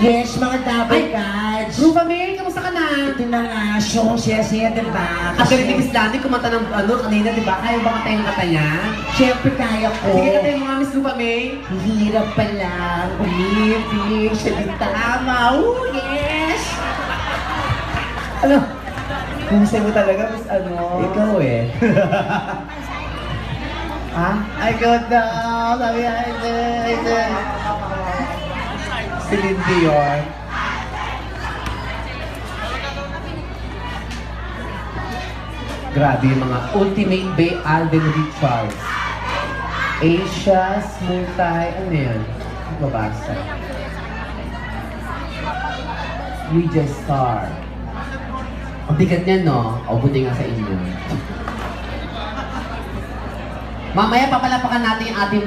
Yes, mga double cards. Rufa May, kamusta ka na? Ito na nga, show siya, diba? At Rinig Islamic, kumanta ng kanina, diba? Kaya ba katayin ng kata niya? Siyempre kaya ko. Sige katayin mo nga, Miss Rufa May. Hirap pa lang. Ulit, siya din tama. Oh, yes! Ano? Kumusay mo talaga, Miss Ikaw eh. Ha? I got down. Sabi niya, Celine Dion. Grabe yung mga Ultimate Bay Alden Richards. Asia's ano yan? Ano babasa? Media Star. Ang bigat niyan, no? O, buti nga sa inyo. Mamaya papalapakan natin yung ating